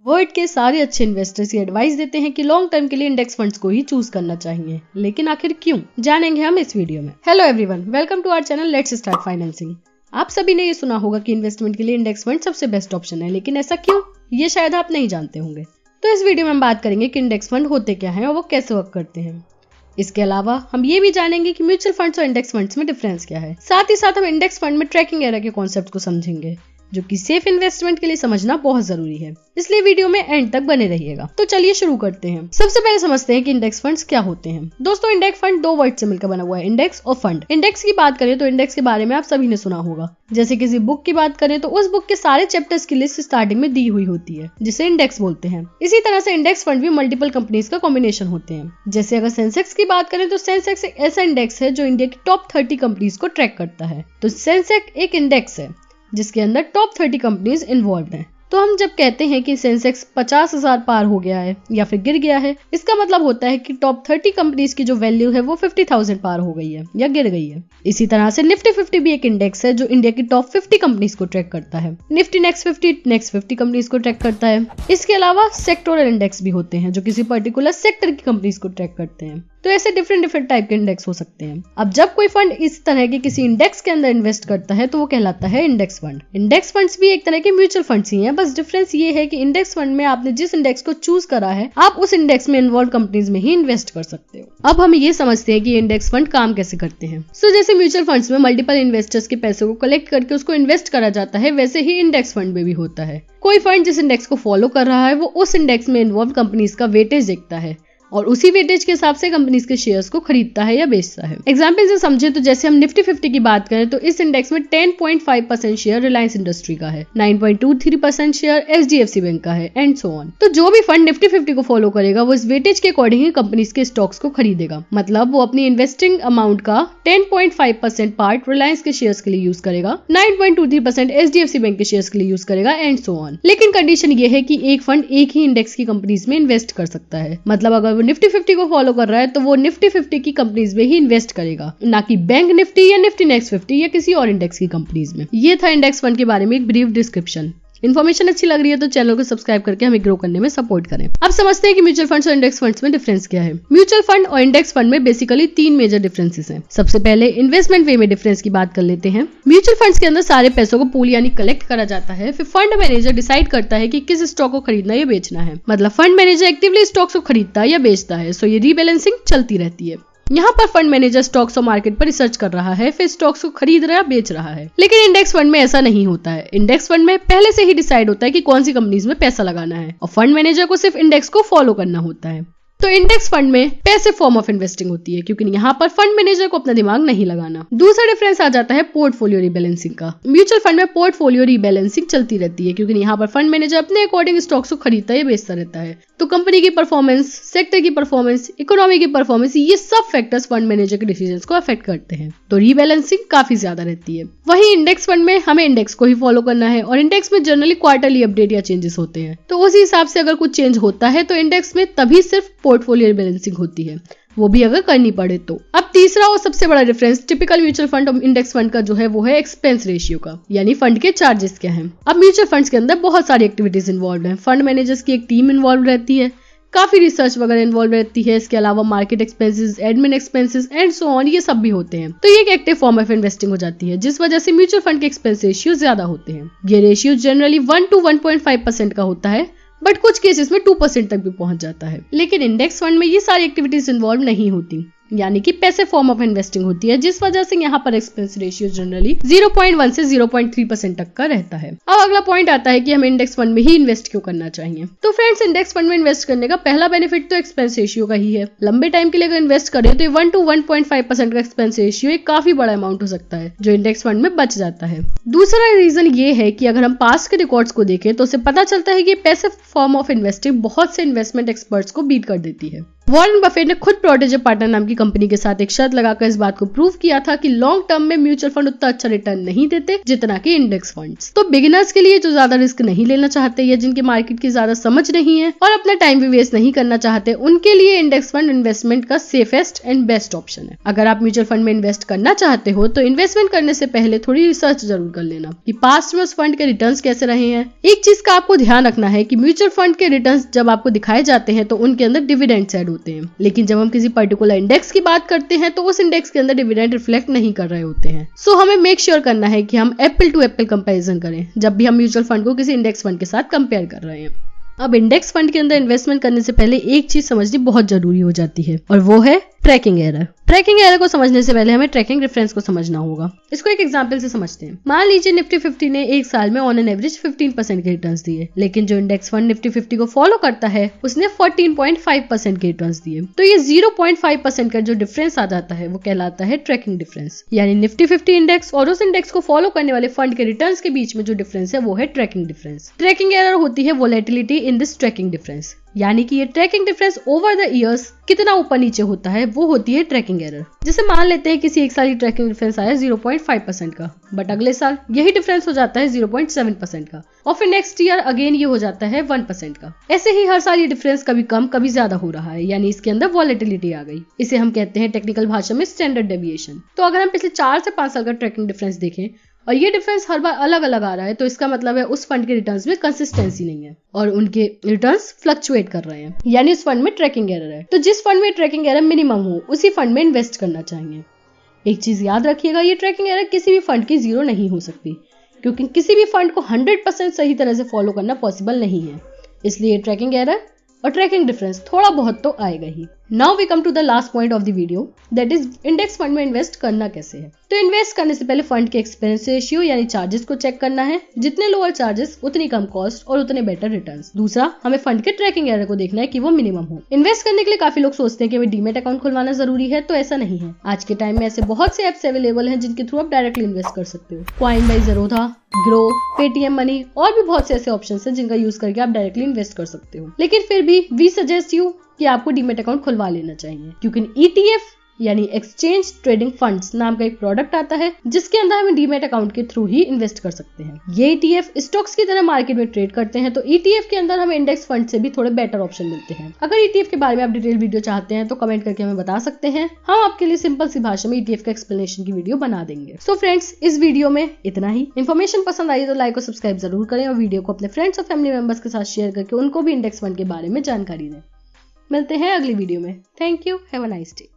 World के सारे अच्छे इन्वेस्टर्स ये एडवाइस देते हैं कि लॉन्ग टर्म के लिए इंडेक्स फंड्स को ही चूज करना चाहिए, लेकिन आखिर क्यों, जानेंगे हम इस वीडियो में। Hello everyone, welcome to our channel let's start financing. आप सभी ने ये सुना होगा कि इन्वेस्टमेंट के लिए इंडेक्स फंड सबसे बेस्ट ऑप्शन है, लेकिन ऐसा क्यों, ये शायद आप नहीं जानते होंगे। तो इस वीडियो में हम बात करेंगे कि इंडेक्स फंड होते क्या हैं और वो कैसे वर्क करते हैं। इसके अलावा हम ये भी जानेंगे कि म्यूचुअल फंड्स और इंडेक्स फंड्स में डिफरेंस क्या है। साथ ही साथ हम इंडेक्स फंड में ट्रैकिंग एरर के कॉन्सेप्ट को समझेंगे, जो कि सेफ इन्वेस्टमेंट के लिए समझना बहुत जरूरी है, इसलिए वीडियो में एंड तक बने रहिएगा। तो चलिए शुरू करते हैं। सबसे पहले समझते हैं कि इंडेक्स फंड्स क्या होते हैं। दोस्तों, इंडेक्स फंड दो वर्ड से मिलकर बना हुआ है, इंडेक्स और फंड। इंडेक्स की बात करें तो इंडेक्स के बारे में आप सभी ने सुना होगा। जैसे किसी बुक की बात करें तो उस बुक के सारे चैप्टर्स की लिस्ट स्टार्टिंग में दी हुई होती है, जिसे इंडेक्स बोलते हैं। इसी तरह से इंडेक्स फंड भी मल्टीपल कंपनीज का कॉम्बिनेशन होते हैं। जैसे अगर सेंसेक्स की बात करें तो सेंसेक्स एक ऐसा इंडेक्स है जो इंडिया की टॉप 30 कंपनीज को ट्रैक करता है। तो सेंसेक्स एक इंडेक्स है जिसके अंदर टॉप 30 कंपनीज इन्वॉल्व हैं। तो हम जब कहते हैं कि सेंसेक्स 50,000 पार हो गया है या फिर गिर गया है, इसका मतलब होता है कि टॉप 30 कंपनीज की जो वैल्यू है वो 50,000 पार हो गई है या गिर गई है। इसी तरह से निफ्टी 50 भी एक इंडेक्स है जो इंडिया की टॉप 50 कंपनीज को ट्रैक करता है। निफ्टी नेक्स्ट 50 कंपनीज को ट्रैक करता है। इसके अलावा सेक्टोरल इंडेक्स भी होते हैं जो किसी पर्टिकुलर सेक्टर की कंपनीज को ट्रैक करते हैं। तो ऐसे डिफरेंट टाइप के इंडेक्स हो सकते हैं। अब जब कोई फंड इस तरह के किसी इंडेक्स के अंदर इन्वेस्ट करता है तो वो कहलाता है इंडेक्स फंड। इंडेक्स फंड्स भी एक तरह के म्यूचुअल फंड्स ही हैं, बस डिफरेंस ये है कि इंडेक्स फंड में आपने जिस इंडेक्स को चूज करा है, आप उस इंडेक्स में इन्वॉल्व कंपनीज में ही इन्वेस्ट कर सकते हो। अब हम ये समझते हैं कि इंडेक्स फंड काम कैसे करते हैं। सो जैसे म्यूचुअल फंड्स में मल्टीपल इन्वेस्टर्स के पैसे को कलेक्ट करके उसको इन्वेस्ट करा जाता है, वैसे ही इंडेक्स फंड में भी होता है। कोई फंड जिस इंडेक्स को फॉलो कर रहा है वो उस इंडेक्स में इन्वॉल्व कंपनीज का वेटेज देखता है और उसी वेटेज के हिसाब से कंपनीज के शेयर्स को खरीदता है या बेचता है। एग्जांपल से समझे तो जैसे हम निफ्टी 50 की बात करें तो इस इंडेक्स में 10.5% शेयर रिलायंस इंडस्ट्री का है, 9.23% शेयर एचडीएफसी बैंक का है एंड सो ऑन। तो जो भी फंड निफ्टी 50 को फॉलो करेगा वो इस वेटेज के अकॉर्डिंग ही कंपनीज के स्टॉक्स को खरीदेगा। मतलब वो अपनी इन्वेस्टिंग अमाउंट का 10.5% पार्ट रिलायंस के शेयर्स के लिए यूज करेगा, 9.23% एचडीएफसी बैंक के शेयर्स के लिए यूज करेगा एंड सो ऑन। लेकिन कंडीशन ये है कि एक फंड एक ही इंडेक्स की कंपनीज में इन्वेस्ट कर सकता है। मतलब अगर वो निफ्टी 50 को फॉलो कर रहा है तो वो निफ्टी 50 की कंपनीज में ही इन्वेस्ट करेगा, ना कि बैंक निफ्टी या निफ्टी नेक्स्ट 50 या किसी और इंडेक्स की कंपनीज में। ये था इंडेक्स फंड के बारे में एक ब्रीफ डिस्क्रिप्शन। इन्फॉर्मेशन अच्छी लग रही है तो चैनल को सब्सक्राइब करके हमें ग्रो करने में सपोर्ट करें। अब समझते हैं कि म्यूचुअल फंड्स और इंडेक्स फंड्स में डिफरेंस क्या है। म्यूचुअल फंड और इंडेक्स फंड में बेसिकली 3 मेजर डिफरेंसेस हैं। सबसे पहले इन्वेस्टमेंट वे में डिफरेंस की बात कर लेते हैं। म्यूचुअल फंड्स के अंदर सारे पैसों को पूल यानी कलेक्ट करा जाता है, फिर फंड मैनेजर डिसाइड करता है कि किस स्टॉक को खरीदना या बेचना है। मतलब फंड मैनेजर एक्टिवली स्टॉक्स को खरीदता है या बेचता है, सो ये रीबैलेंसिंग चलती रहती है। यहाँ पर फंड मैनेजर स्टॉक्स और मार्केट पर रिसर्च कर रहा है, फिर स्टॉक्स को खरीद रहा है, बेच रहा है। लेकिन इंडेक्स फंड में ऐसा नहीं होता है। इंडेक्स फंड में पहले से ही डिसाइड होता है कि कौन सी कंपनीज में पैसा लगाना है और फंड मैनेजर को सिर्फ इंडेक्स को फॉलो करना होता है। तो इंडेक्स फंड में पैसिव फॉर्म ऑफ इन्वेस्टिंग होती है, क्योंकि यहाँ पर फंड मैनेजर को अपना दिमाग नहीं लगाना। दूसरा डिफरेंस आ जाता है पोर्टफोलियो रीबैलेंसिंग का। म्यूचुअल फंड में पोर्टफोलियो रीबैलेंसिंग चलती रहती है, क्योंकि यहाँ पर फंड मैनेजर अपने अकॉर्डिंग स्टॉक्स को खरीदता या बेचता रहता है। तो कंपनी की परफॉर्मेंस, सेक्टर की परफॉर्मेंस, इकोनॉमी की परफॉर्मेंस, ये सब फैक्टर्स फंड मैनेजर के डिसीजंस को अफेक्ट करते हैं। तो रीबैलेंसिंग काफी ज्यादा रहती है। वहीं इंडेक्स फंड में हमें इंडेक्स को ही फॉलो करना है और इंडेक्स में जनरली क्वार्टरली अपडेट या चेंजेस होते हैं। तो उसी हिसाब से अगर कुछ चेंज होता है तो इंडेक्स में तभी सिर्फ पोर्टफोलियो रीबैलेंसिंग होती है, वो भी अगर करनी पड़े तो। अब तीसरा और सबसे बड़ा डिफरेंस टिपिकल म्यूचुअल फंड और इंडेक्स फंड का जो है वो है एक्सपेंस रेशियो का, यानी फंड के चार्जेस क्या हैं। अब म्यूचुअल फंड्स के अंदर बहुत सारी एक्टिविटीज इन्वॉल्व हैं। फंड मैनेजर्स की एक टीम इन्वॉल्व रहती है, काफी रिसर्च वगैरह इन्वॉल्व रहती है। इसके अलावा market expenses, admin expenses and so on, ये सब भी होते हैं। तो ये एक एक्टिव फॉर्म ऑफ इन्वेस्टिंग हो जाती है, जिस वजह से म्यूचुअल फंड के एक्सपेंस रेशियो ज्यादा होते हैं। ये रेशियो जनरली 1 to 1.5% का होता है, बट कुछ केसेस में 2% तक भी पहुंच जाता है। लेकिन इंडेक्स फंड में ये सारी एक्टिविटीज इन्वॉल्व नहीं होती, यानी कि पैसिव फॉर्म ऑफ इन्वेस्टिंग होती है, जिस वजह से यहाँ पर एक्सपेंस रेशियो जनरली 0.1 से 0.3% तक का रहता है। अब अगला पॉइंट आता है कि हमें इंडेक्स फंड में ही इन्वेस्ट क्यों करना चाहिए। तो फ्रेंड्स, इंडेक्स फंड में इन्वेस्ट करने का पहला बेनिफिट तो एक्सपेंस रेशियो का ही है। लंबे टाइम के लिए अगर इन्वेस्ट करें तो 1 to 1.5% का एक्सपेंस रेशियो एक काफी बड़ा अमाउंट हो सकता है, जो इंडेक्स फंड में बच जाता है। दूसरा रीजन ये है कि अगर हम पास्ट के रिकॉर्ड्स को देखें तो उसे पता चलता है कि पैसिव फॉर्म ऑफ इन्वेस्टिंग बहुत से इन्वेस्टमेंट एक्सपर्ट्स को बीट कर देती है। वॉरेन बफेट ने खुद प्रोटेजर पार्टनर नाम की कंपनी के साथ एक शर्त लगाकर इस बात को प्रूव किया था कि लॉन्ग टर्म में म्यूचुअल फंड उतना अच्छा रिटर्न नहीं देते जितना कि इंडेक्स फंड्स। तो बिगिनर्स के लिए जो ज्यादा रिस्क नहीं लेना चाहते या जिनके मार्केट की ज्यादा समझ नहीं है और अपना टाइम भी वेस्ट नहीं करना चाहते, उनके लिए इंडेक्स फंड इन्वेस्टमेंट का सेफेस्ट एंड बेस्ट ऑप्शन है। अगर आप म्यूचुअल फंड में इन्वेस्ट करना चाहते हो तो इन्वेस्टमेंट करने से पहले थोड़ी रिसर्च जरूर कर लेना कि पास्ट में उस फंड के रिटर्न्स कैसे रहे हैं। एक चीज का आपको ध्यान रखना है कि म्यूचुअल फंड के रिटर्न्स जब आपको दिखाए जाते हैं तो उनके अंदर डिविडेंड्स ऐड होते हैं, लेकिन जब हम किसी पर्टिकुलर इंडेक्स की बात करते हैं तो उस इंडेक्स के अंदर डिविडेंड रिफ्लेक्ट नहीं कर रहे होते हैं। सो हमें मेक श्योर करना है कि हम एप्पल टू एप्पल कंपैरिजन करें जब भी हम म्यूचुअल फंड को किसी इंडेक्स फंड के साथ कंपेयर कर रहे हैं। अब इंडेक्स फंड के अंदर इन्वेस्टमेंट करने से पहले एक चीज समझनी बहुत जरूरी हो जाती है और वो है ट्रैकिंग एरर। ट्रैकिंग एरर को समझने से पहले हमें ट्रैकिंग रेफरेंस को समझना होगा। इसको एक एग्जांपल से समझते हैं। मान लीजिए निफ्टी 50 ने एक साल में ऑन एन एवरेज 15% के रिटर्न्स दिए, लेकिन जो इंडेक्स फंड निफ्टी 50 को फॉलो करता है उसने 14.5% के रिटर्न्स दिए। तो ये 0.5% का जो डिफरेंस आ जाता है वो कहलाता है ट्रैकिंग डिफरेंस। यानी निफ्टी 50 इंडेक्स और उस इंडेक्स को फॉलो करने वाले फंड के रिटर्न्स के बीच में जो डिफरेंस है वो है ट्रैकिंग डिफरेंस। ट्रैकिंग एरर होती है volatility in this tracking difference, यानी कि ये tracking difference over the years कितना ऊपर नीचे होता है वो होती है ट्रैकिंग एरर। जैसे मान लेते हैं किसी एक साल की ट्रैकिंग डिफरेंस आया 0.5% का, बट अगले साल यही डिफरेंस हो जाता है 0.7% का और फिर नेक्स्ट ईयर अगेन ये हो जाता है 1% का। ऐसे ही हर साल ये डिफरेंस कभी कम कभी ज्यादा हो रहा है, यानी इसके अंदर वॉलेटिलिटी आ गई। इसे हम कहते हैं टेक्निकल भाषा में स्टैंडर्ड डेविएशन। तो अगर हम पिछले 4 से 5 साल का ट्रैकिंग डिफरेंस देखें और ये डिफरेंस हर बार अलग अलग आ रहा है तो इसका मतलब है उस फंड के रिटर्न्स में कंसिस्टेंसी नहीं है और उनके रिटर्न्स फ्लक्चुएट कर रहे हैं, यानी उस फंड में ट्रैकिंग एरर है। तो जिस फंड में ट्रैकिंग एरर मिनिमम हो उसी फंड में इन्वेस्ट करना चाहिए। एक चीज याद रखिएगा, ये ट्रैकिंग एरर किसी भी फंड की 0 नहीं हो सकती, क्योंकि किसी भी फंड को 100% सही तरह से फॉलो करना पॉसिबल नहीं है। इसलिए ट्रैकिंग एरर और ट्रैकिंग डिफरेंस थोड़ा बहुत तो आएगा ही। Now we come to the last point of the video, that is index fund में इन्वेस्ट करना कैसे है। तो इन्वेस्ट करने से पहले फंड के एक्सपेंस रेशियो यानी चार्जेस को चेक करना है। जितने लोअर चार्जेस उतनी कम कॉस्ट और उतने बेटर रिटर्न्स। दूसरा, हमें फंड के ट्रैकिंग एरर को देखना है कि वो मिनिमम हो। इन्वेस्ट करने के लिए काफी लोग सोचते हैं कि हमें डीमेट अकाउंट खुलवाना जरूरी है, तो ऐसा नहीं है। आज के टाइम में ऐसे बहुत से एप्स अवेलेबल हैं जिनके थ्रू आप डायरेक्टली इन्वेस्ट कर सकते हो। Coin by Zerodha, grow, Paytm money और भी बहुत से ऐसे ऑप्शंस हैं जिनका यूज करके आप डायरेक्टली इन्वेस्ट कर सकते हो। लेकिन फिर भी वी सजेस्ट यू कि आपको डीमेट अकाउंट खुलवा लेना चाहिए, क्योंकि ETF यानी एक्सचेंज ट्रेडिंग फंड्स नाम का एक प्रोडक्ट आता है जिसके अंदर हम डीमेट अकाउंट के थ्रू ही इन्वेस्ट कर सकते हैं। ये ETF स्टॉक्स की तरह मार्केट में ट्रेड करते हैं, तो ETF के अंदर हमें इंडेक्स फंड से भी थोड़े बेटर ऑप्शन मिलते हैं। अगर ETF के बारे में आप डिटेल वीडियो चाहते हैं तो कमेंट करके हमें बता सकते हैं, हम आपके लिए सिंपल सी भाषा में ETF का एक्सप्लेनेशन की वीडियो बना देंगे। सो फ्रेंड्स, इस वीडियो में इतना ही। इन्फॉर्मेशन पसंद आई तो लाइक और सब्सक्राइब जरूर करें और वीडियो को अपने फ्रेंड्स और फैमिली मेंबर्स के साथ शेयर करके उनको भी इंडेक्स फंड के बारे में जानकारी दें। मिलते हैं अगली वीडियो में। Thank you, have a nice day.